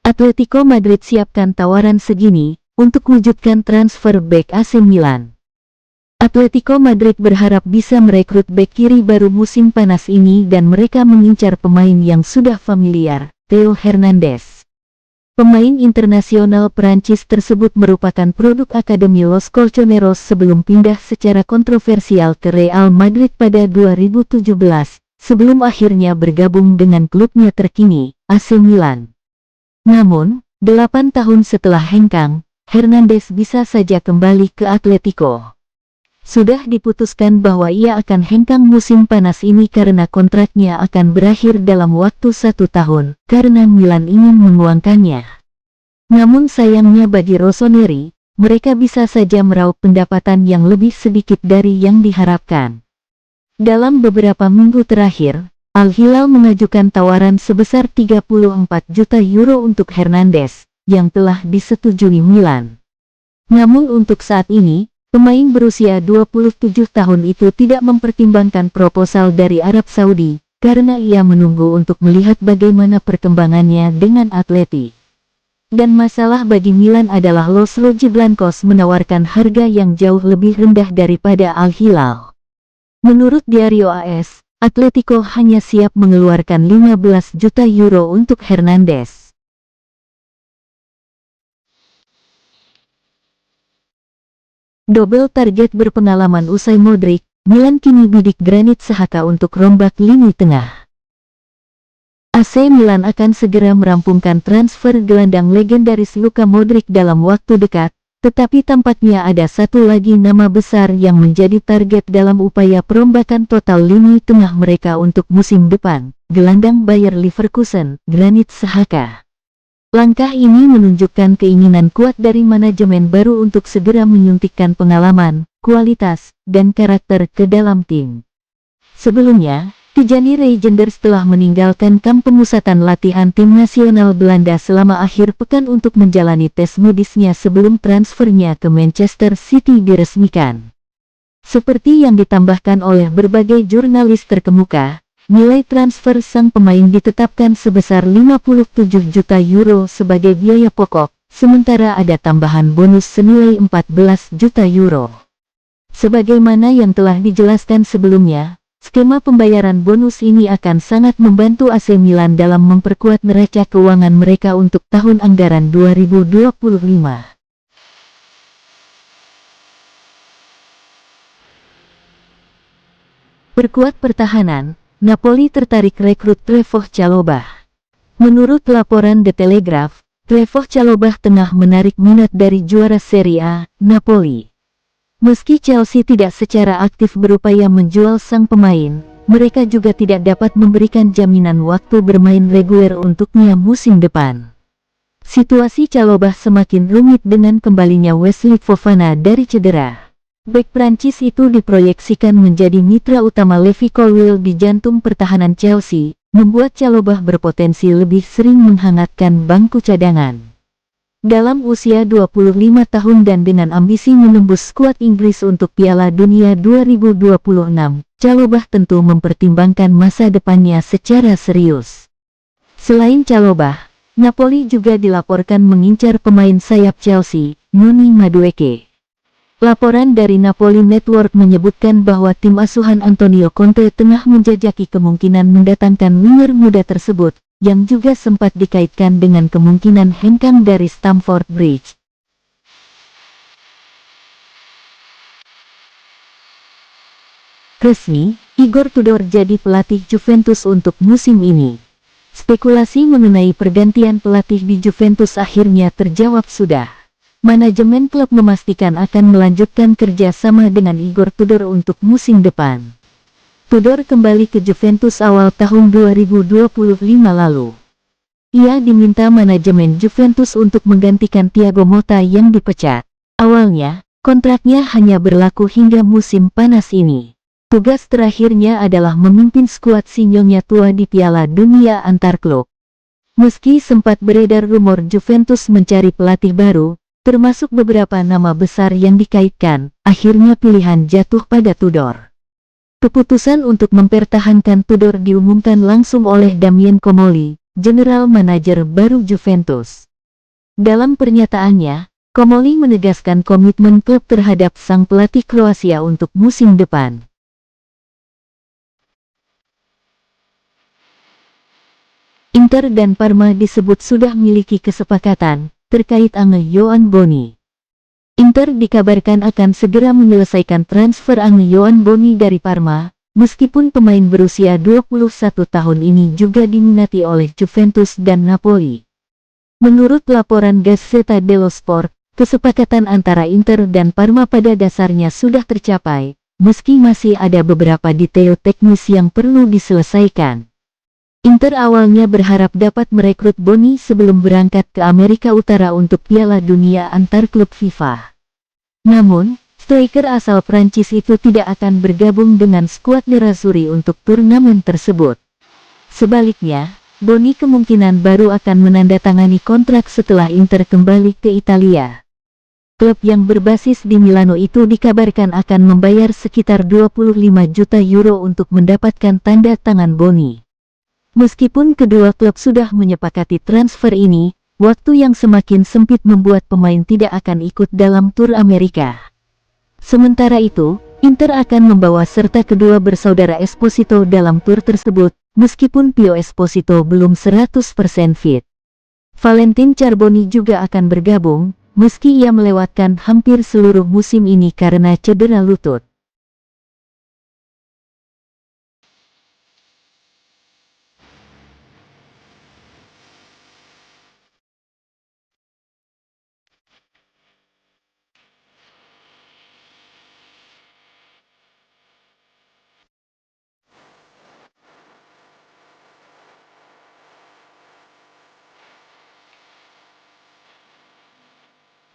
Atletico Madrid siapkan tawaran segini untuk wujudkan transfer bek AC Milan. Atletico Madrid berharap bisa merekrut bek kiri baru musim panas ini dan mereka mengincar pemain yang sudah familiar, Theo Hernandez. Pemain internasional Perancis tersebut merupakan produk Akademi Los Colchoneros sebelum pindah secara kontroversial ke Real Madrid pada 2017, sebelum akhirnya bergabung dengan klubnya terkini, AC Milan. Namun, 8 tahun setelah hengkang, Hernandez bisa saja kembali ke Atletico. Sudah diputuskan bahwa ia akan hengkang musim panas ini karena kontraknya akan berakhir dalam waktu 1 tahun, karena Milan ingin menguangkannya. Namun sayangnya bagi Rossoneri, mereka bisa saja meraup pendapatan yang lebih sedikit dari yang diharapkan. Dalam beberapa minggu terakhir, Al-Hilal mengajukan tawaran sebesar 34 juta euro untuk Hernandez, yang telah disetujui Milan. Namun untuk saat ini, pemain berusia 27 tahun itu tidak mempertimbangkan proposal dari Arab Saudi, karena ia menunggu untuk melihat bagaimana perkembangannya dengan Atleti. Dan masalah bagi Milan adalah Los Rojiblancos menawarkan harga yang jauh lebih rendah daripada Al-Hilal. Menurut Diario AS, Atletico hanya siap mengeluarkan 15 juta euro untuk Hernandez. Double target berpengalaman usai Modric, Milan kini bidik Granit Xhaka untuk rombak lini tengah. AC Milan akan segera merampungkan transfer gelandang legendaris Luka Modric dalam waktu dekat, tetapi tampaknya ada satu lagi nama besar yang menjadi target dalam upaya perombakan total lini tengah mereka untuk musim depan, gelandang Bayer Leverkusen, Granit Xhaka. Langkah ini menunjukkan keinginan kuat dari manajemen baru untuk segera menyuntikkan pengalaman, kualitas, dan karakter ke dalam tim. Sebelumnya, Tijani Reijnders telah meninggalkan kamp pemusatan latihan tim nasional Belanda selama akhir pekan untuk menjalani tes medisnya sebelum transfernya ke Manchester City diresmikan. Seperti yang ditambahkan oleh berbagai jurnalis terkemuka, nilai transfer sang pemain ditetapkan sebesar 57 juta euro sebagai biaya pokok, sementara ada tambahan bonus senilai 14 juta euro. Sebagaimana yang telah dijelaskan sebelumnya, skema pembayaran bonus ini akan sangat membantu AC Milan dalam memperkuat neraca keuangan mereka untuk tahun anggaran 2025. Perkuat pertahanan, Napoli tertarik rekrut Trevoh Chalobah. Menurut laporan The Telegraph, Trevoh Chalobah tengah menarik minat dari juara Serie A, Napoli. Meski Chelsea tidak secara aktif berupaya menjual sang pemain, mereka juga tidak dapat memberikan jaminan waktu bermain reguler untuknya musim depan. Situasi Chalobah semakin rumit dengan kembalinya Wesley Fofana dari cedera. Bek Prancis itu diproyeksikan menjadi mitra utama Levi Colwill di jantung pertahanan Chelsea, membuat Chalobah berpotensi lebih sering menghangatkan bangku cadangan. Dalam usia 25 tahun dan dengan ambisi menembus skuad Inggris untuk Piala Dunia 2026, Chalobah tentu mempertimbangkan masa depannya secara serius. Selain Chalobah, Napoli juga dilaporkan mengincar pemain sayap Chelsea, Noni Madueke. Laporan dari Napoli Network menyebutkan bahwa tim asuhan Antonio Conte tengah menjajaki kemungkinan mendatangkan winger muda tersebut, yang juga sempat dikaitkan dengan kemungkinan hengkang dari Stamford Bridge. Resmi, Igor Tudor jadi pelatih Juventus untuk musim ini. Spekulasi mengenai pergantian pelatih di Juventus akhirnya terjawab sudah. Manajemen klub memastikan akan melanjutkan kerjasama dengan Igor Tudor untuk musim depan. Tudor kembali ke Juventus awal tahun 2025 lalu. Ia diminta manajemen Juventus untuk menggantikan Thiago Motta yang dipecat. Awalnya, kontraknya hanya berlaku hingga musim panas ini. Tugas terakhirnya adalah memimpin skuad sinyonya tua di Piala Dunia antar klub. Meski sempat beredar rumor Juventus mencari pelatih baru, termasuk beberapa nama besar yang dikaitkan, akhirnya pilihan jatuh pada Tudor. Keputusan untuk mempertahankan Tudor diumumkan langsung oleh Damien Comolli, general manajer baru Juventus. Dalam pernyataannya, Comolli menegaskan komitmen klub terhadap sang pelatih Kroasia untuk musim depan. Inter dan Parma disebut sudah memiliki kesepakatan terkait Angel Yohan Boni. Inter dikabarkan akan segera menyelesaikan transfer Angel Yohan Boni dari Parma, meskipun pemain berusia 21 tahun ini juga diminati oleh Juventus dan Napoli. Menurut laporan Gazzetta dello Sport, kesepakatan antara Inter dan Parma pada dasarnya sudah tercapai, meski masih ada beberapa detail teknis yang perlu diselesaikan. Inter awalnya berharap dapat merekrut Boni sebelum berangkat ke Amerika Utara untuk Piala Dunia antar klub FIFA. Namun, striker asal Prancis itu tidak akan bergabung dengan skuad Nerazzurri untuk turnamen tersebut. Sebaliknya, Boni kemungkinan baru akan menandatangani kontrak setelah Inter kembali ke Italia. Klub yang berbasis di Milano itu dikabarkan akan membayar sekitar 25 juta euro untuk mendapatkan tanda tangan Boni. Meskipun kedua klub sudah menyepakati transfer ini, waktu yang semakin sempit membuat pemain tidak akan ikut dalam tur Amerika. Sementara itu, Inter akan membawa serta kedua bersaudara Esposito dalam tur tersebut, meskipun Pio Esposito belum 100% fit. Valentin Charboni juga akan bergabung, meski ia melewatkan hampir seluruh musim ini karena cedera lutut.